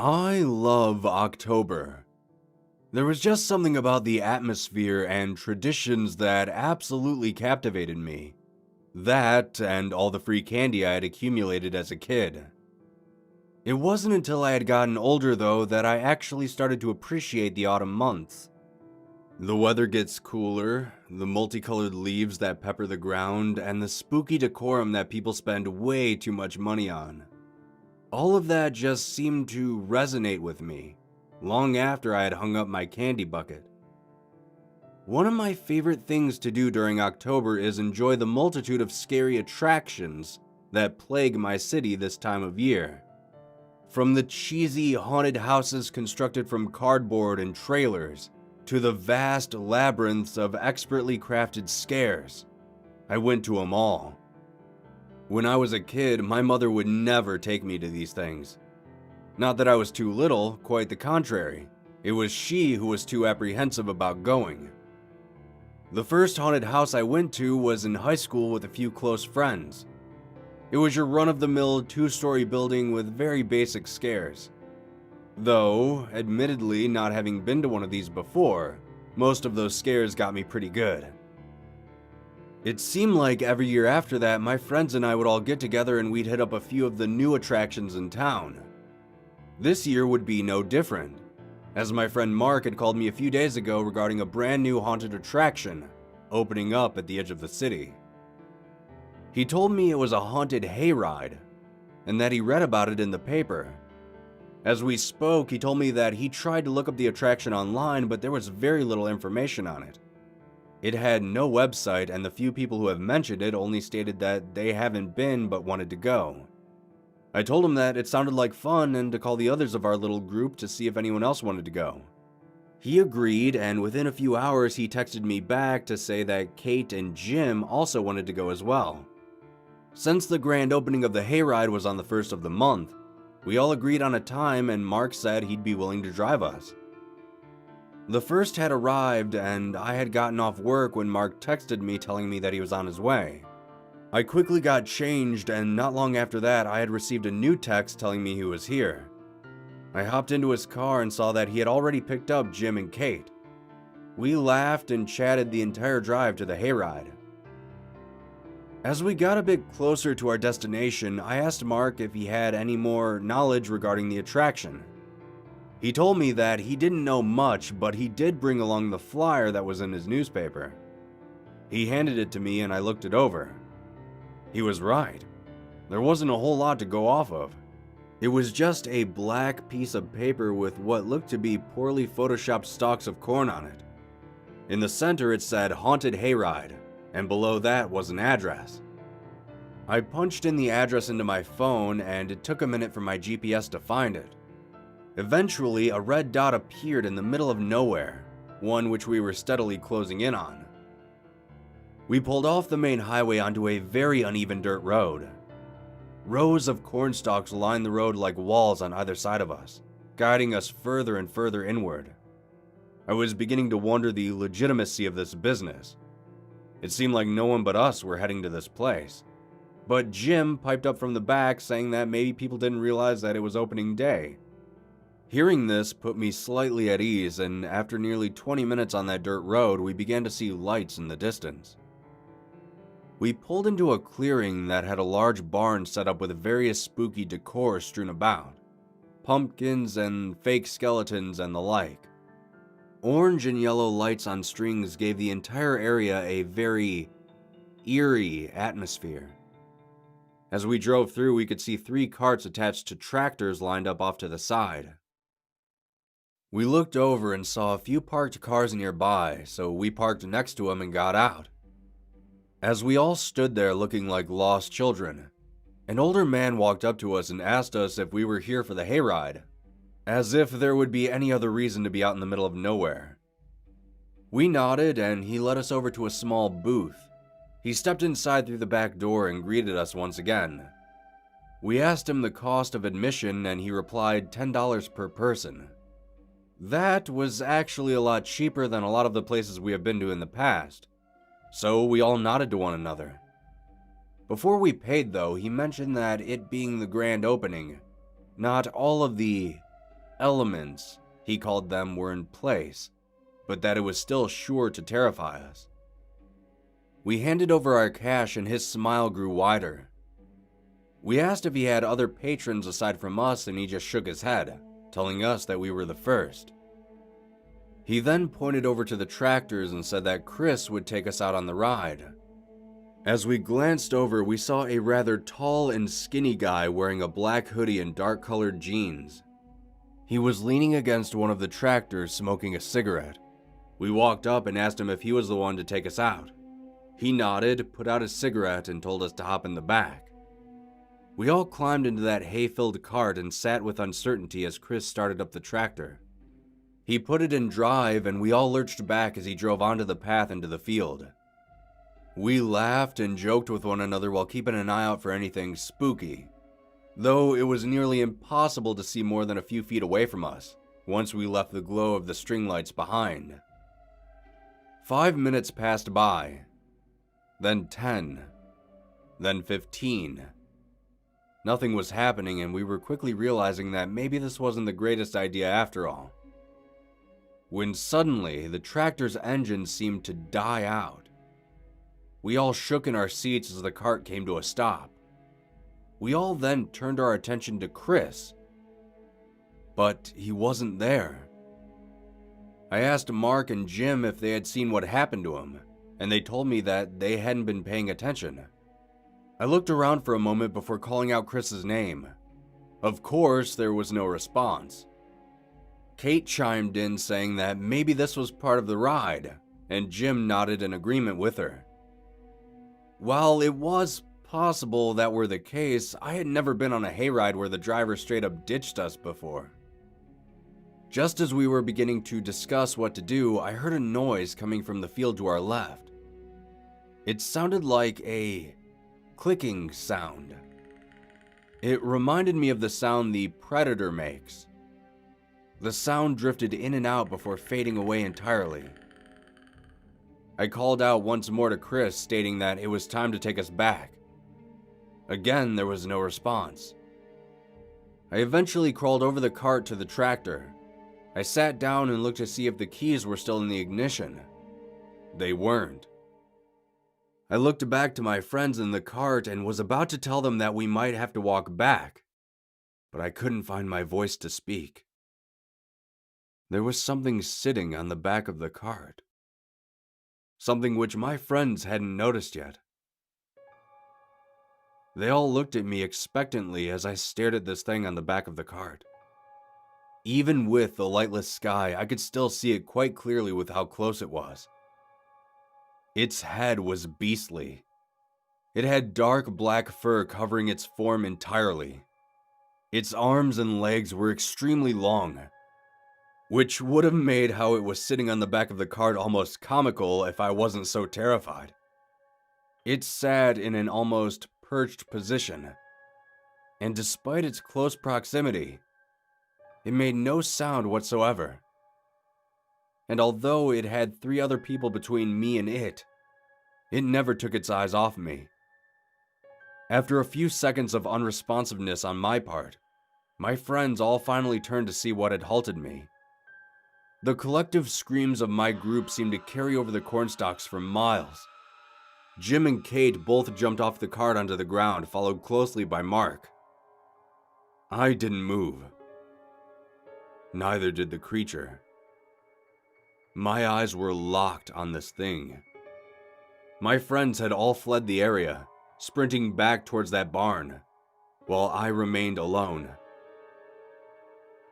I love October. There was just something about the atmosphere and traditions that absolutely captivated me. That and all the free candy I had accumulated as a kid. It wasn't until I had gotten older, though, that I actually started to appreciate the autumn months. The weather gets cooler, the multicolored leaves that pepper the ground, and the spooky decorum that people spend way too much money on. All of that just seemed to resonate with me, long after I had hung up my candy bucket. One of my favorite things to do during October is enjoy the multitude of scary attractions that plague my city this time of year. From the cheesy haunted houses constructed from cardboard and trailers, to the vast labyrinths of expertly crafted scares, I went to them all. When I was a kid, my mother would never take me to these things. Not that I was too little, quite the contrary. It was she who was too apprehensive about going. The first haunted house I went to was in high school with a few close friends. It was your run-of-the-mill two-story building with very basic scares. Though, admittedly, not having been to one of these before, most of those scares got me pretty good. It seemed like every year after that, my friends and I would all get together and we'd hit up a few of the new attractions in town. This year would be no different, as my friend Mark had called me a few days ago regarding a brand new haunted attraction opening up at the edge of the city. He told me it was a haunted hayride, and that he read about it in the paper. As we spoke, he told me that he tried to look up the attraction online, but there was very little information on it. It had no website, and the few people who have mentioned it only stated that they haven't been but wanted to go. I told him that it sounded like fun and to call the others of our little group to see if anyone else wanted to go. He agreed, and within a few hours he texted me back to say that Kate and Jim also wanted to go as well. Since the grand opening of the hayride was on the 1st of the month, we all agreed on a time, and Mark said he'd be willing to drive us. The first had arrived, and I had gotten off work when Mark texted me telling me that he was on his way. I quickly got changed, and not long after that, I had received a new text telling me he was here. I hopped into his car and saw that he had already picked up Jim and Kate. We laughed and chatted the entire drive to the hayride. As we got a bit closer to our destination, I asked Mark if he had any more knowledge regarding the attraction. He told me that he didn't know much, but he did bring along the flyer that was in his newspaper. He handed it to me and I looked it over. He was right. There wasn't a whole lot to go off of. It was just a black piece of paper with what looked to be poorly photoshopped stalks of corn on it. In the center it said Haunted Hayride, and below that was an address. I punched in the address into my phone, and it took a minute for my GPS to find it. Eventually, a red dot appeared in the middle of nowhere, one which we were steadily closing in on. We pulled off the main highway onto a very uneven dirt road. Rows of corn stalks lined the road like walls on either side of us, guiding us further and further inward. I was beginning to wonder the legitimacy of this business. It seemed like no one but us were heading to this place. But Jim piped up from the back saying that maybe people didn't realize that it was opening day. Hearing this put me slightly at ease, and after nearly 20 minutes on that dirt road, we began to see lights in the distance. We pulled into a clearing that had a large barn set up with various spooky decor strewn about. Pumpkins and fake skeletons and the like. Orange and yellow lights on strings gave the entire area a very eerie atmosphere. As we drove through, we could see 3 carts attached to tractors lined up off to the side. We looked over and saw a few parked cars nearby, so we parked next to them and got out. As we all stood there looking like lost children, an older man walked up to us and asked us if we were here for the hayride, as if there would be any other reason to be out in the middle of nowhere. We nodded, and he led us over to a small booth. He stepped inside through the back door and greeted us once again. We asked him the cost of admission, and he replied $10 per person. That was actually a lot cheaper than a lot of the places we have been to in the past, so we all nodded to one another. Before we paid, though, he mentioned that it being the grand opening, not all of the elements, he called them, were in place, but that it was still sure to terrify us. We handed over our cash and his smile grew wider. We asked if he had other patrons aside from us and he just shook his head, telling us that we were the first. He then pointed over to the tractors and said that Chris would take us out on the ride. As we glanced over, we saw a rather tall and skinny guy wearing a black hoodie and dark-colored jeans. He was leaning against one of the tractors smoking a cigarette. We walked up and asked him if he was the one to take us out. He nodded, put out his cigarette, and told us to hop in the back. We all climbed into that hay-filled cart and sat with uncertainty as Chris started up the tractor. He put it in drive and we all lurched back as he drove onto the path into the field. We laughed and joked with one another while keeping an eye out for anything spooky, though it was nearly impossible to see more than a few feet away from us once we left the glow of the string lights behind. 5 minutes passed by, then 10, then 15. Nothing was happening and we were quickly realizing that maybe this wasn't the greatest idea after all. When suddenly, the tractor's engine seemed to die out. We all shook in our seats as the cart came to a stop. We all then turned our attention to Chris, but he wasn't there. I asked Mark and Jim if they had seen what happened to him, and they told me that they hadn't been paying attention. I looked around for a moment before calling out Chris's name. Of course, there was no response. Kate chimed in saying that maybe this was part of the ride, and Jim nodded in agreement with her. While it was possible that were the case, I had never been on a hayride where the driver straight up ditched us before. Just as we were beginning to discuss what to do, I heard a noise coming from the field to our left. It sounded like a clicking sound. It reminded me of the sound the predator makes. The sound drifted in and out before fading away entirely. I called out once more to Chris, stating that it was time to take us back. Again, there was no response. I eventually crawled over the cart to the tractor. I sat down and looked to see if the keys were still in the ignition. They weren't. I looked back to my friends in the cart and was about to tell them that we might have to walk back, but I couldn't find my voice to speak. There was something sitting on the back of the cart. Something which my friends hadn't noticed yet. They all looked at me expectantly as I stared at this thing on the back of the cart. Even with the lightless sky, I could still see it quite clearly with how close it was. Its head was beastly. It had dark black fur covering its form entirely. Its arms and legs were extremely long, which would have made how it was sitting on the back of the cart almost comical if I wasn't so terrified. It sat in an almost perched position, and despite its close proximity, it made no sound whatsoever. And although it had 3 other people between me and it never took its eyes off me. After a few seconds of unresponsiveness on my part, my friends all finally turned to see what had halted me. The collective screams of my group seemed to carry over the cornstalks for miles. Jim and Kate both jumped off the cart onto the ground, followed closely by Mark. I didn't move. Neither did the creature. My eyes were locked on this thing. My friends had all fled the area, sprinting back towards that barn, while I remained alone.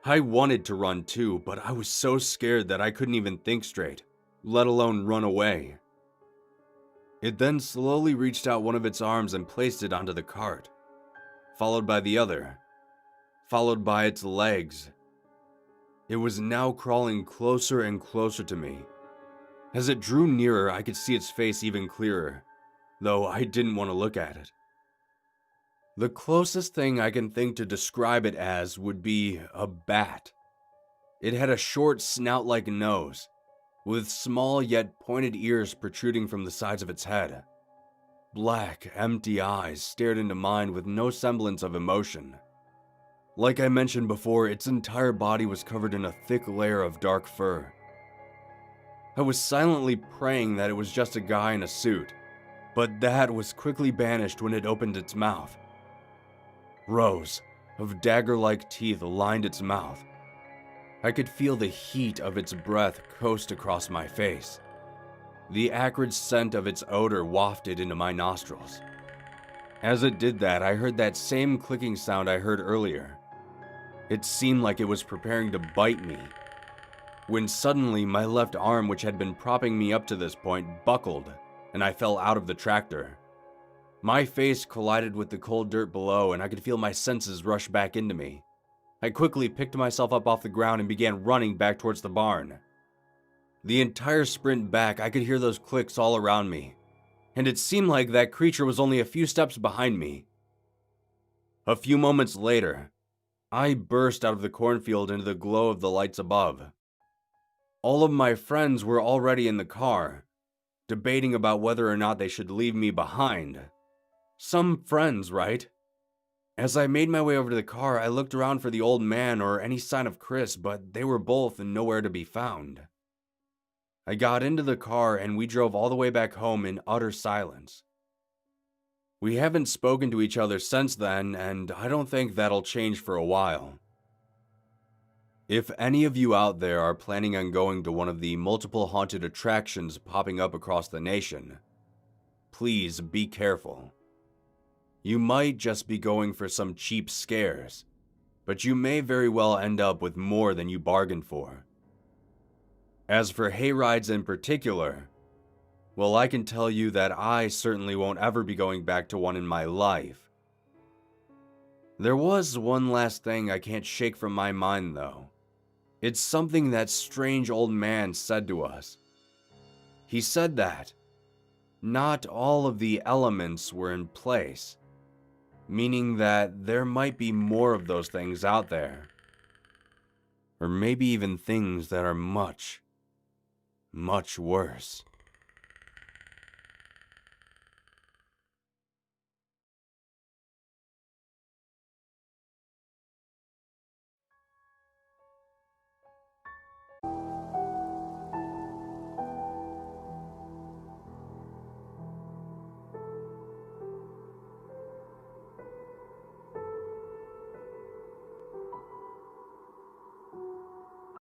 I wanted to run too, but I was so scared that I couldn't even think straight, let alone run away. It then slowly reached out one of its arms and placed it onto the cart, followed by the other, followed by its legs. It was now crawling closer and closer to me. As it drew nearer, I could see its face even clearer, though I didn't want to look at it. The closest thing I can think to describe it as would be a bat. It had a short snout-like nose, with small yet pointed ears protruding from the sides of its head. Black, empty eyes stared into mine with no semblance of emotion. Like I mentioned before, its entire body was covered in a thick layer of dark fur. I was silently praying that it was just a guy in a suit, but that was quickly banished when it opened its mouth. Rows of dagger-like teeth lined its mouth. I could feel the heat of its breath coast across my face. The acrid scent of its odor wafted into my nostrils. As it did that, I heard that same clicking sound I heard earlier. It seemed like it was preparing to bite me, when suddenly my left arm, which had been propping me up to this point, buckled, and I fell out of the tractor. My face collided with the cold dirt below, and I could feel my senses rush back into me. I quickly picked myself up off the ground and began running back towards the barn. The entire sprint back, I could hear those clicks all around me, and it seemed like that creature was only a few steps behind me. A few moments later, I burst out of the cornfield into the glow of the lights above. All of my friends were already in the car, debating about whether or not they should leave me behind. Some friends, right? As I made my way over to the car, I looked around for the old man or any sign of Chris, but they were both nowhere to be found. I got into the car and we drove all the way back home in utter silence. We haven't spoken to each other since then, and I don't think that'll change for a while. If any of you out there are planning on going to one of the multiple haunted attractions popping up across the nation, please be careful. You might just be going for some cheap scares, but you may very well end up with more than you bargained for. As for hayrides in particular, well, I can tell you that I certainly won't ever be going back to one in my life. There was one last thing I can't shake from my mind, though. It's something that strange old man said to us. He said that not all of the elements were in place, meaning that there might be more of those things out there. Or maybe even things that are much, much worse.